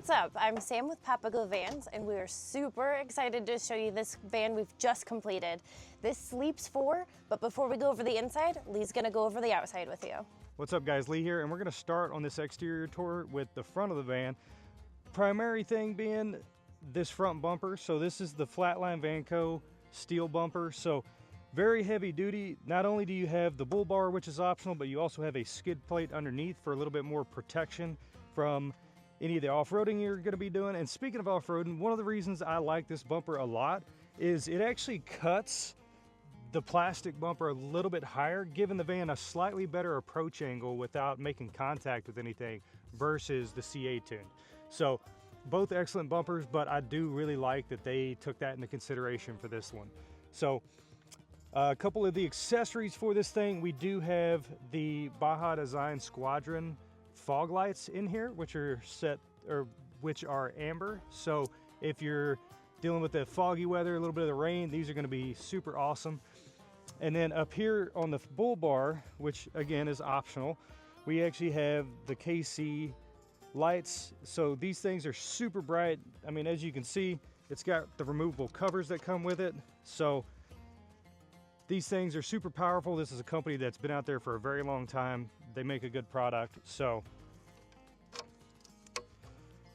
What's up? I'm Sam with Papago Vans, and we are super excited to show you this van we've just completed. This sleeps 4, but before we go over the inside, Lee's gonna go over the outside with you. What's up guys, Lee here, and we're gonna start on this exterior tour with the front of the van. Primary thing being this front bumper. So this is the Flatline Vanco steel bumper. So very heavy duty. Not only do you have the bull bar, which is optional, but you also have a skid plate underneath for a little bit more protection from any of the off-roading you're going to be doing. And speaking of off-roading, one of the reasons I like this bumper a lot is it actually cuts the plastic bumper a little bit higher, giving the van a slightly better approach angle without making contact with anything versus the CA tuned. So both excellent bumpers, but I do really like that they took that into consideration for this one. So a couple of the accessories for this thing, we do have the Baja Design Squadron fog lights in here, which are which are amber. So if you're dealing with the foggy weather, a little bit of the rain, these are going to be super awesome. And then up here on the bull bar, which again is optional, we actually have the KC lights. So these things are super bright. I mean, as you can see, it's got the removable covers that come with it. So these things are super powerful. This is a company that's been out there for a very long time. They make a good product. So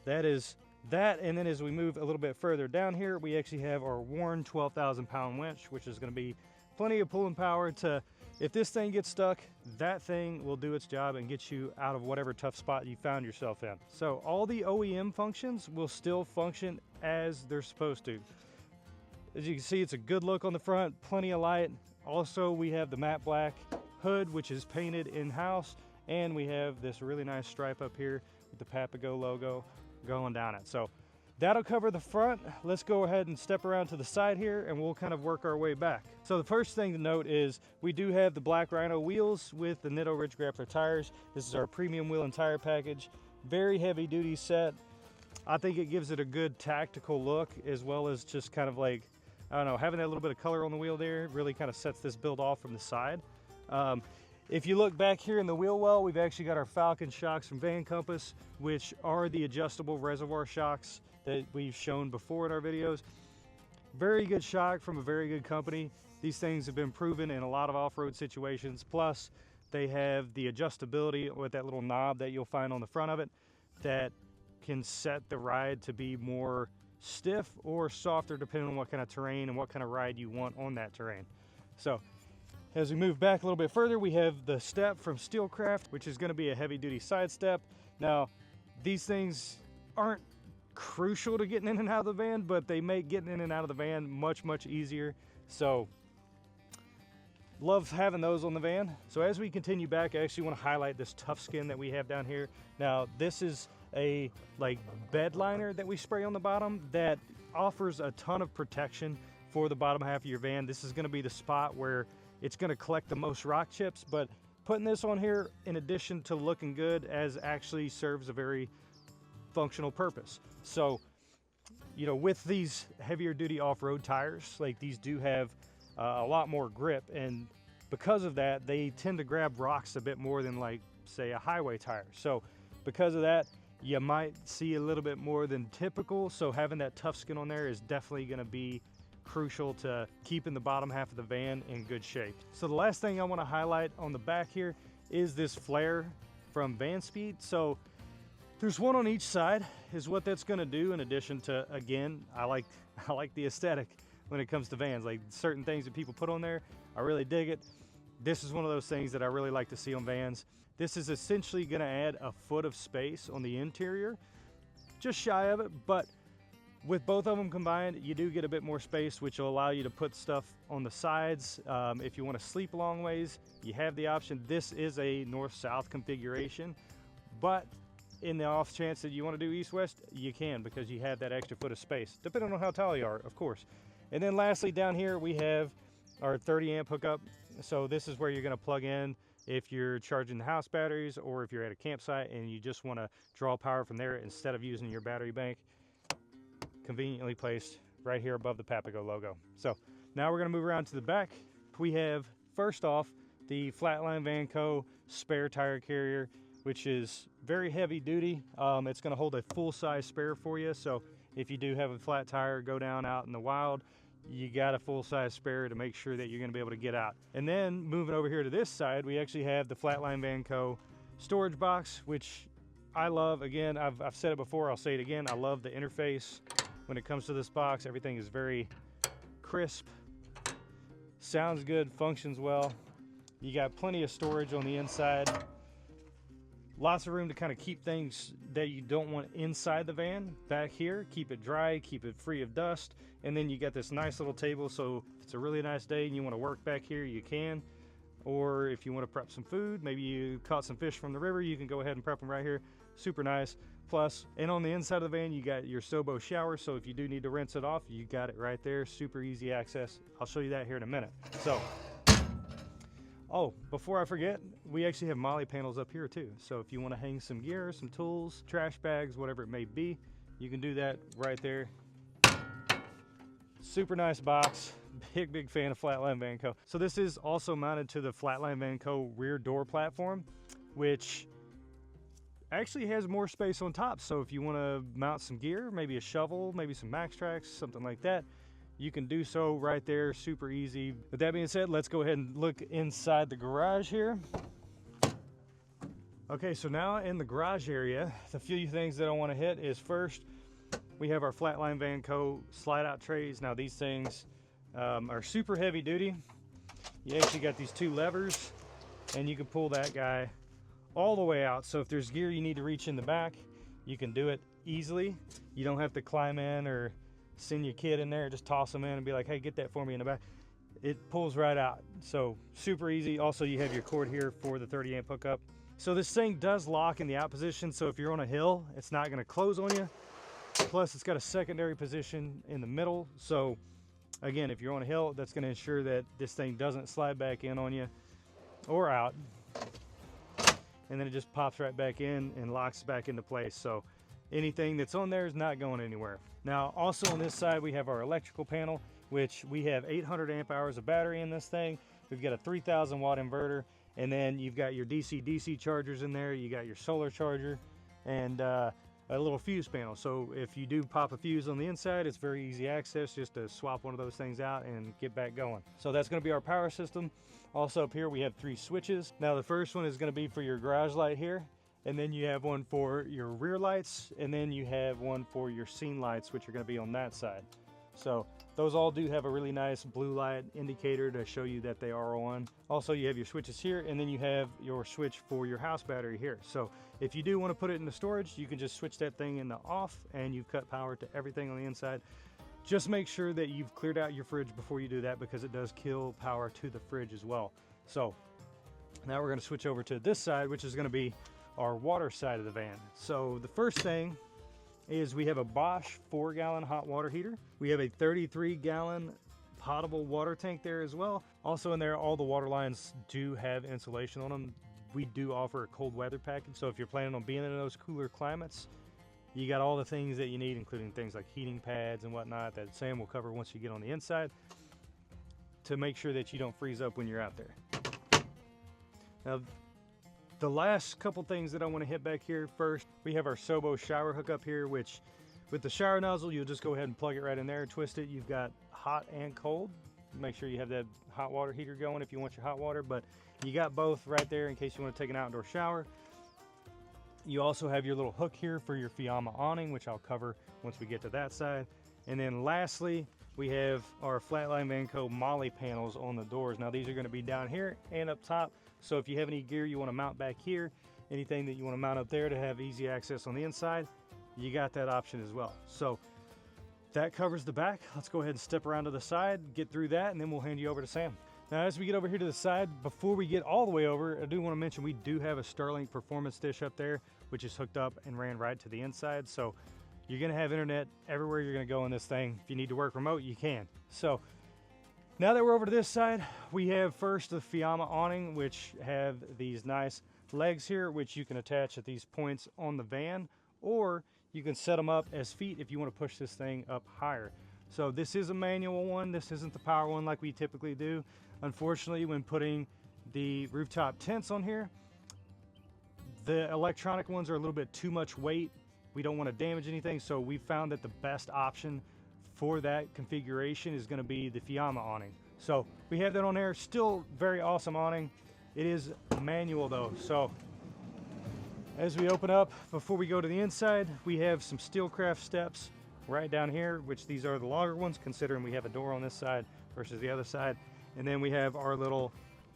that is that. And then as we move a little bit further down here, we actually have our Warn 12,000 pound winch, which is going to be plenty of pulling power to, if this thing gets stuck, that thing will do its job and get you out of whatever tough spot you found yourself in. So all the OEM functions will still function as they're supposed to. As you can see, it's a good look on the front, plenty of light. Also, we have the matte black hood, which is painted in-house, and we have this really nice stripe up here with the Papago logo going down it. So that'll cover the front. Let's go ahead and step around to the side here and we'll kind of work our way back. So the first thing to note is we do have the black Rhino wheels with the Nitto Ridge Grappler tires. This is our premium wheel and tire package. Very heavy duty set. I think it gives it a good tactical look, as well as just kind of like, I don't know, having that little bit of color on the wheel there really kind of sets this build off from the side. If you look back here in the wheel well, we've actually got our Falcon shocks from Van Compass, which are the adjustable reservoir shocks that we've shown before in our videos. Very good shock from a very good company. These things have been proven in a lot of off-road situations. Plus, they have the adjustability with that little knob that you'll find on the front of it that can set the ride to be more stiff or softer depending on what kind of terrain and what kind of ride you want on that terrain. So as we move back a little bit further, we have the step from Steelcraft, which is going to be a heavy duty side step. Now, these things aren't crucial to getting in and out of the van, but they make getting in and out of the van much, much easier. So love having those on the van. So as we continue back, I actually want to highlight this tough skin that we have down here. Now, this is a like bed liner that we spray on the bottom that offers a ton of protection for the bottom half of your van. This is going to be the spot where it's going to collect the most rock chips, but putting this on here, in addition to looking good, as actually serves a very functional purpose. So, you know, with these heavier duty off-road tires, like these do have a lot more grip, and because of that, they tend to grab rocks a bit more than like, say, a highway tire. So because of that, you might see a little bit more than typical. So having that tough skin on there is definitely going to be crucial to keeping the bottom half of the van in good shape. So the last thing I want to highlight on the back here is this flare from Van Speed. So there's one on each side is what that's going to do, in addition to, again, I like the aesthetic when it comes to vans. Like certain things that people put on there, I really dig it. This is one of those things that I really like to see on vans. This is essentially going to add a foot of space on the interior, just shy of it, but with both of them combined, you do get a bit more space, which will allow you to put stuff on the sides. If you want to sleep a long ways, you have the option. This is a north-south configuration, but in the off chance that you want to do east-west, you can, because you have that extra foot of space, depending on how tall you are, of course. And then lastly, down here, we have our 30 amp hookup. So this is where you're going to plug in if you're charging the house batteries, or if you're at a campsite and you just want to draw power from there instead of using your battery bank. Conveniently placed right here above the Papago logo. So now we're going to move around to the back. We have, first off, the Flatline Vanco spare tire carrier, which is very heavy duty. It's going to hold a full-size spare for you, so if you do have a flat tire, go down out in the wild, you got a full-size spare to make sure that you're going to be able to get out. And then moving over here to this side, we actually have the Flatline Van Co. storage box, which I love. Again, I've said it before, I'll say it again, I love the interface when it comes to this box. Everything is very crisp, sounds good, functions well. You got plenty of storage on the inside. Lots of room to kind of keep things that you don't want inside the van back here. Keep it dry, keep it free of dust. And then you got this nice little table, so if it's a really nice day and you want to work back here, you can. Or if you want to prep some food, maybe you caught some fish from the river, you can go ahead and prep them right here. Super nice. Plus, and on the inside of the van, you got your Sobo shower, so if you do need to rinse it off, you got it right there. Super easy access. I'll show you that here in a minute. So, oh, before I forget, we actually have molly panels up here too. So if you want to hang some gear, some tools, trash bags, whatever it may be, you can do that right there. Super nice box. Big fan of Flatline Van Co. So this is also mounted to the Flatline Van Co. rear door platform, which actually has more space on top. So if you want to mount some gear, maybe a shovel, maybe some max tracks, something like that, you can do so right there, super easy. With that being said, let's go ahead and look inside the garage here. Okay, so now in the garage area, the few things that I want to hit is first, we have our Flatline Van Co. slide out trays. Now these things are super heavy duty. You actually got these two levers and you can pull that guy all the way out. So if there's gear you need to reach in the back, you can do it easily. You don't have to climb in or send your kid in there, just toss them in and be like, hey, get that for me in the back. It pulls right out, so super easy. Also, you have your cord here for the 30 amp hookup. So this thing does lock in the out position, so if you're on a hill, it's not going to close on you. Plus, it's got a secondary position in the middle, so again, if you're on a hill, that's going to ensure that this thing doesn't slide back in on you or out. And then it just pops right back in and locks back into place. So anything that's on there is not going anywhere. Now, also on this side, we have our electrical panel, which we have 800 amp hours of battery in this thing. We've got a 3000 watt inverter, and then you've got your DC chargers in there. You got your solar charger and a little fuse panel. So if you do pop a fuse on the inside, it's very easy access just to swap one of those things out and get back going. So that's going to be our power system. Also up here, we have 3 switches. Now the first one is going to be for your garage light here. And then you have one for your rear lights, and then you have one for your scene lights, which are going to be on that side. So those all do have a really nice blue light indicator to show you that they are on. Also, you have your switches here, and then you have your switch for your house battery here. So if you do want to put it into storage, you can just switch that thing into off, and you've cut power to everything on the inside. Just make sure that you've cleared out your fridge before you do that, because it does kill power to the fridge as well. So now we're going to switch over to this side, which is going to be our water side of the van. So the first thing is we have a Bosch 4-gallon hot water heater. We have a 33-gallon potable water tank there as well. Also in there, all the water lines do have insulation on them. We do offer a cold weather package, so if you're planning on being in those cooler climates, you got all the things that you need, including things like heating pads and whatnot that Sam will cover once you get on the inside, to make sure that you don't freeze up when you're out there. Now, the last couple things that I want to hit back here first, we have our Sobo shower hookup here, which with the shower nozzle, you'll just go ahead and plug it right in there, twist it. You've got hot and cold. Make sure you have that hot water heater going if you want your hot water, but you got both right there in case you want to take an outdoor shower. You also have your little hook here for your Fiamma awning, which I'll cover once we get to that side. And then lastly, we have our Flatline Van Co. molly panels on the doors. Now these are going to be down here and up top. So if you have any gear you want to mount back here, anything that you want to mount up there to have easy access on the inside, you got that option as well. So that covers the back. Let's go ahead and step around to the side, get through that, and then we'll hand you over to Sam. Now as we get over here to the side, before we get all the way over, I do want to mention we do have a Starlink performance dish up there, which is hooked up and ran right to the inside. So you're going to have internet everywhere you're going to go in this thing. If you need to work remote, you can. So now that we're over to this side, we have first the Fiamma awning, which have these nice legs here, which you can attach at these points on the van, or you can set them up as feet if you want to push this thing up higher. So this is a manual one. This isn't the power one like we typically do. Unfortunately, when putting the rooftop tents on here, The electronic ones are a little bit too much weight. We don't want to damage anything, so we found that the best option for that configuration is going to be the Fiamma awning. So we have that on there. Still very awesome awning. It is manual though, so as we open up, before we go to the inside, we have some Steelcraft steps right down here, which these are the longer ones, considering we have a door on this side versus the other side. And then we have our little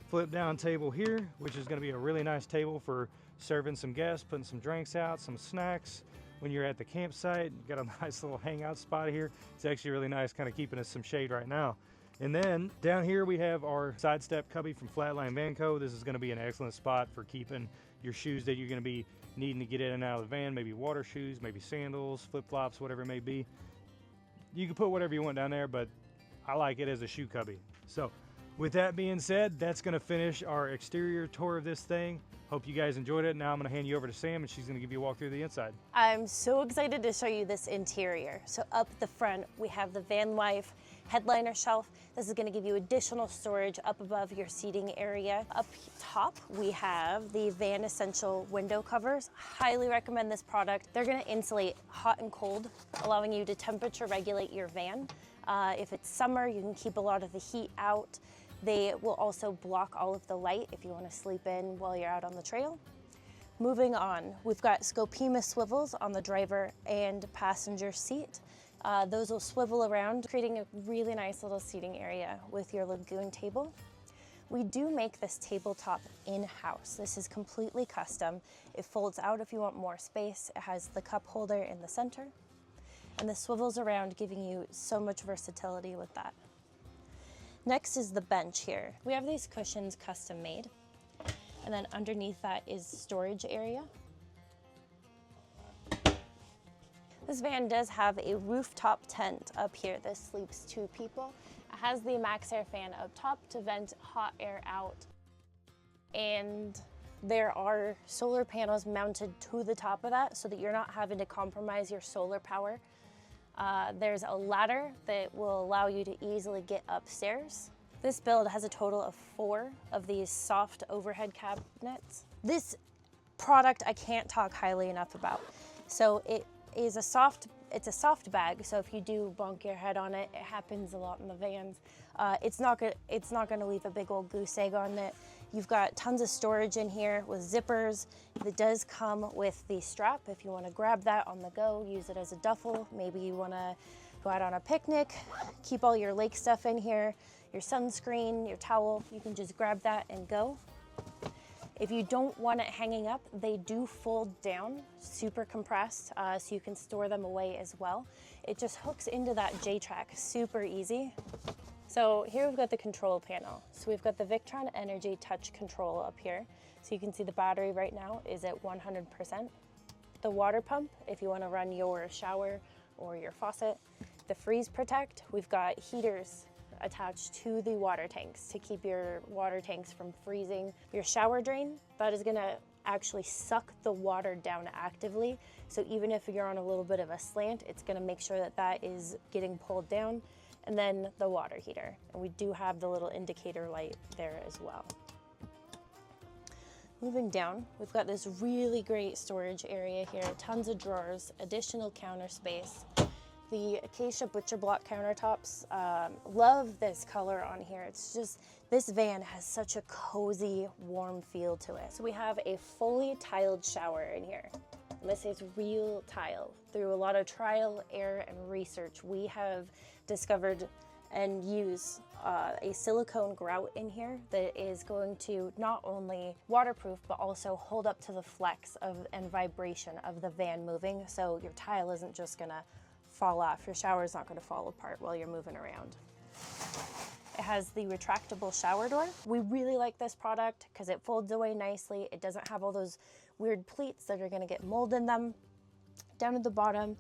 flip down table here, which is going to be a really nice table for serving some guests, putting some drinks out, some snacks. When you're at the campsite, you got a nice little hangout spot here. It's actually really nice, kind of keeping us some shade right now. And then down here we have our side step cubby from Flatline Van Co. This is going to be an excellent spot for keeping your shoes that you're going to be needing to get in and out of the van, maybe water shoes, maybe sandals, flip-flops, whatever it may be. You can put whatever you want down there, but I like it as a shoe cubby. So with that being said, that's going to finish our exterior tour of this thing. Hope you guys enjoyed it. Now I'm going to hand you over to Sam, and she's going to give you a walk through the inside. I'm so excited to show you this interior. So up the front, we have the Van Life headliner shelf. This is going to give you additional storage up above your seating area. Up top, we have the Van Essential window covers. Highly recommend this product. They're going to insulate hot and cold, allowing you to temperature regulate your van. If it's summer, you can keep a lot of the heat out. They will also block all of the light if you want to sleep in while you're out on the trail. Moving on, we've got Scopema swivels on the driver and passenger seat. Those will swivel around, creating a really nice little seating area with your lagoon table. We do make this tabletop in-house. This is completely custom. It folds out if you want more space. It has the cup holder in the center, and the swivels around, giving you so much versatility with that. Next is the bench here. We have these cushions custom made, and then underneath that is storage area. This van does have a rooftop tent up here. This sleeps 2 people. It has the MaxxAir fan up top to vent hot air out. And there are solar panels mounted to the top of that so that you're not having to compromise your solar power. There's a ladder that will allow you to easily get upstairs. This build has a total of 4 of these soft overhead cabinets. This product I can't talk highly enough about. So it's a soft bag, so if you do bonk your head on it, it happens a lot in the vans. It's not gonna leave a big old goose egg on it. You've got tons of storage in here with zippers. It does come with the strap if you want to grab that on the go, use it as a duffel. Maybe you want to go out on a picnic, keep all your lake stuff in here, your sunscreen, your towel. You can just grab that and go. If you don't want it hanging up, they do fold down, super compressed, so you can store them away as well. It just hooks into that J-track, super easy. So here we've got the control panel. So we've got the Victron Energy Touch Control up here. So you can see the battery right now is at 100%. The water pump, if you want to run your shower or your faucet. The freeze protect, we've got heaters attached to the water tanks to keep your water tanks from freezing. Your shower drain, that is gonna actually suck the water down actively. So even if you're on a little bit of a slant, it's gonna make sure that that is getting pulled down. And then the water heater. And we do have the little indicator light there as well. Moving down, we've got this really great storage area here, tons of drawers, additional counter space. The Acacia Butcher Block countertops, love this color on here. It's just, this van has such a cozy, warm feel to it. So we have a fully tiled shower in here. And this is real tile. Through a lot of trial, error, and research, we have discovered and use a silicone grout in here that is going to not only waterproof, but also hold up to the flex and vibration of the van moving. So your tile isn't just gonna fall off. Your shower is not gonna fall apart while you're moving around. It has the retractable shower door. We really like this product because it folds away nicely. It doesn't have all those weird pleats that are gonna get mold in them. Down at the bottom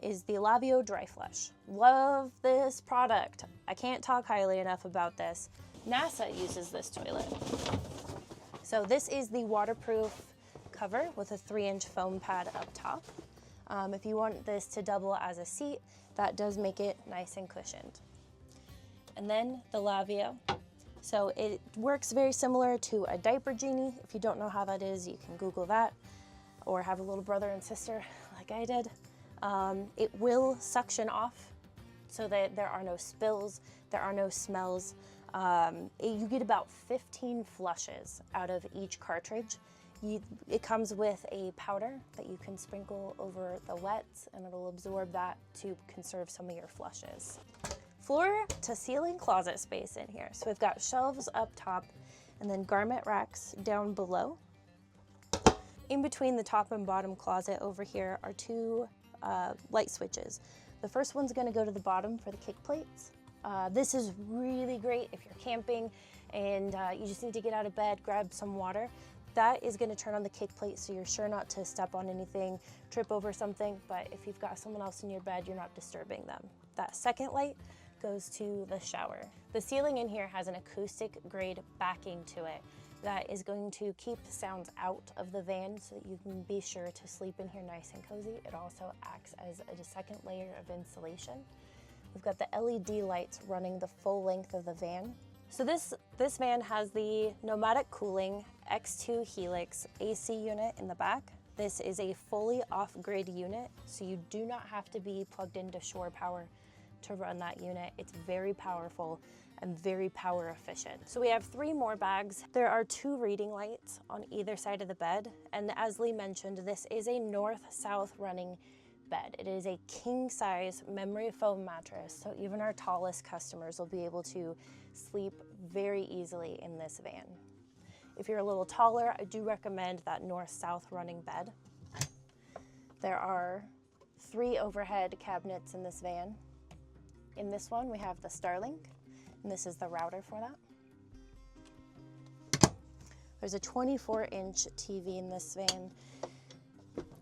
is the Lavio Dry Flush. Love this product. I can't talk highly enough about this. NASA uses this toilet. So this is the waterproof cover with a 3-inch foam pad up top. If you want this to double as a seat, that does make it nice and cushioned. And then the Lavio So it works very similar to a diaper genie. If you don't know how that is, you can Google that, or have a little brother and sister like I did. It will suction off so that there are no spills, there are no smells. You get about 15 flushes out of each cartridge. It comes with a powder that you can sprinkle over the wets, and it'll absorb that to conserve some of your flushes. Floor to ceiling closet space in here. So we've got shelves up top and then garment racks down below. In between the top and bottom closet over here are two light switches. The first one's going to go to the bottom for the kick plates. This is really great if you're camping and you just need to get out of bed, grab some water. That is going to turn on the kick plate so you're sure not to step on anything, trip over something, but if you've got someone else in your bed, you're not disturbing them. That second light goes to the shower. The ceiling in here has an acoustic grade backing to it that is going to keep the sounds out of the van so that you can be sure to sleep in here nice and cozy. It also acts as a second layer of insulation. We've got the LED lights running the full length of the van. So this van has the pneumatic cooling X2 Helix AC unit in the back. This is a fully off-grid unit, so you do not have to be plugged into shore power to run that unit. It's very powerful and very power efficient. So we have 3 more bags. There are 2 reading lights on either side of the bed. And as Lee mentioned, this is a north-south running bed. It is a king-size memory foam mattress, so even our tallest customers will be able to sleep very easily in this van. If you're a little taller, I do recommend that north-south running bed. There are 3 overhead cabinets in this van. In this one, we have the Starlink, and this is the router for that. There's a 24-inch TV in this van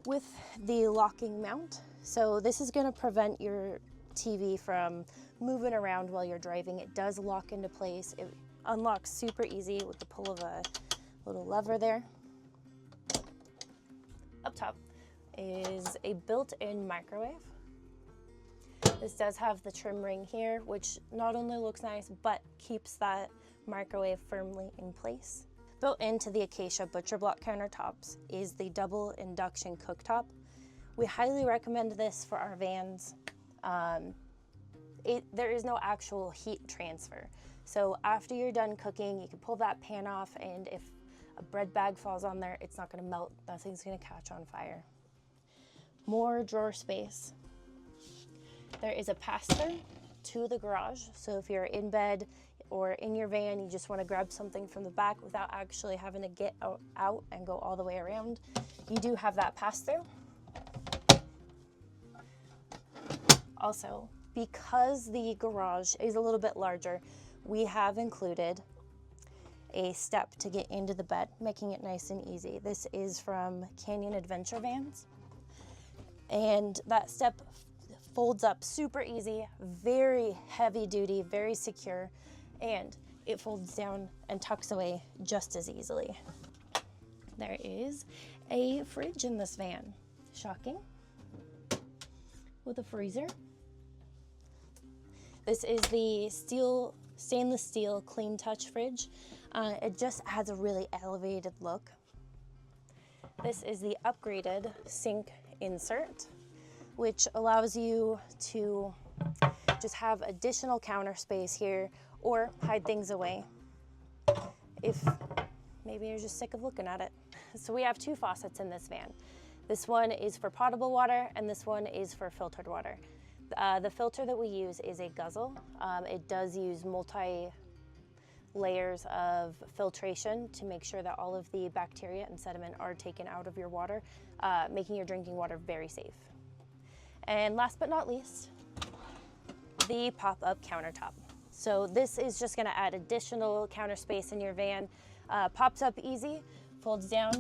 with the locking mount. So this is going to prevent your TV from moving around while you're driving. It does lock into place. It unlocks super easy with the pull of a little lever there. Up top is a built-in microwave. This does have the trim ring here, which not only looks nice, but keeps that microwave firmly in place. Built into the Acacia Butcher Block countertops is the double induction cooktop. We highly recommend this for our vans. There is no actual heat transfer. So after you're done cooking, you can pull that pan off, and if a bread bag falls on there, it's not gonna melt, nothing's gonna catch on fire. More drawer space. There is a pass-through to the garage, so if you're in bed or in your van, you just want to grab something from the back without actually having to get out and go all the way around, you do have that pass-through. Also, because the garage is a little bit larger, we have included a step to get into the bed, making it nice and easy. This is from Canyon Adventure Vans, and that step folds up super easy, very heavy duty, very secure, and it folds down and tucks away just as easily. There is a fridge in this van. Shocking. With a freezer. This is the stainless steel clean touch fridge. It just adds a really elevated look. This is the upgraded sink insert, which allows you to just have additional counter space here or hide things away if maybe you're just sick of looking at it. So we have 2 faucets in this van. This one is for potable water and this one is for filtered water. The filter that we use is a Guzzle. It does use multi-layers of filtration to make sure that all of the bacteria and sediment are taken out of your water, making your drinking water very safe. And last but not least, the pop-up countertop. So this is just gonna add additional counter space in your van. Pops up easy, folds down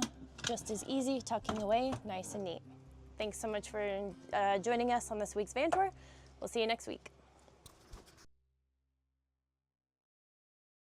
just as easy, tucking away, nice and neat. Thanks so much for joining us on this week's van tour. We'll see you next week.